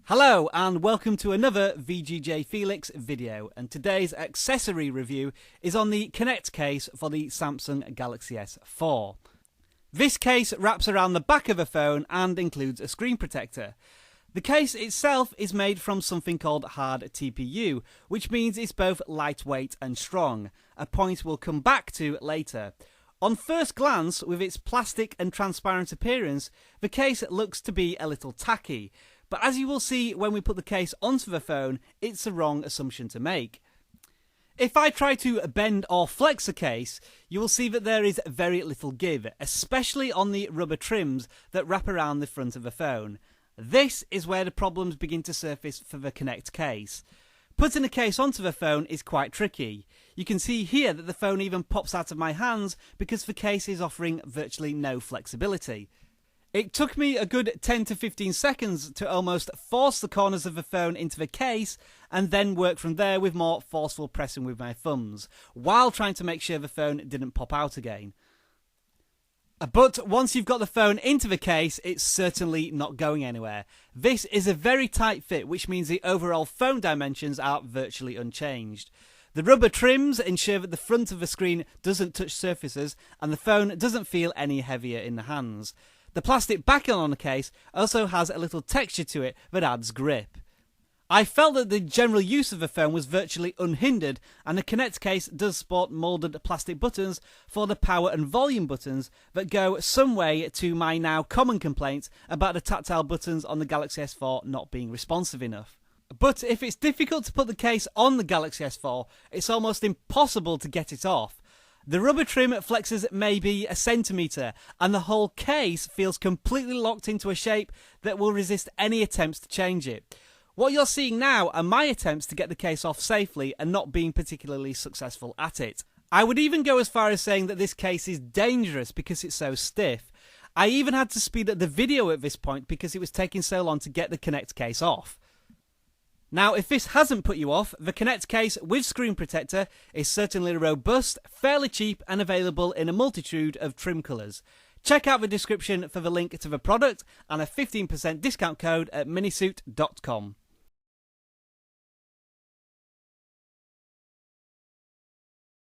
Hello and welcome to another VGJFelix video, and today's accessory review is on the Kinnect case for the Samsung Galaxy S4. This case wraps around the back of a phone and includes a screen protector. The case itself is made from something called hard TPU, which means it's both lightweight and strong, a point we'll come back to later. On first glance, with its plastic and transparent appearance, the case looks to be a little tacky. But as you will see when we put the case onto the phone, it's a wrong assumption to make. If I try to bend or flex the case, you will see that there is very little give, especially on the rubber trims that wrap around the front of the phone. This is where the problems begin to surface for the Kinnect case. Putting the case onto the phone is quite tricky. You can see here that the phone even pops out of my hands because the case is offering virtually no flexibility. It took me a good 10 to 15 seconds to almost force the corners of the phone into the case and then work from there with more forceful pressing with my thumbs, while trying to make sure the phone didn't pop out again. But once you've got the phone into the case, it's certainly not going anywhere. This is a very tight fit, which means the overall phone dimensions are virtually unchanged. The rubber trims ensure that the front of the screen doesn't touch surfaces and the phone doesn't feel any heavier in the hands. The plastic backing on the case also has a little texture to it that adds grip. I felt that the general use of the phone was virtually unhindered, and the Kinnect case does sport moulded plastic buttons for the power and volume buttons that go some way to my now common complaints about the tactile buttons on the Galaxy S4 not being responsive enough. But if it's difficult to put the case on the Galaxy S4, it's almost impossible to get it off. The rubber trim flexes maybe a centimetre, and the whole case feels completely locked into a shape that will resist any attempts to change it. What you're seeing now are my attempts to get the case off safely and not being particularly successful at it. I would even go as far as saying that this case is dangerous because it's so stiff. I even had to speed up the video at this point because it was taking so long to get the Kinnect case off. Now, if this hasn't put you off, the Kinnect case with screen protector is certainly robust, fairly cheap, and available in a multitude of trim colours. Check out the description for the link to the product and a 15% discount code at minisuit.com.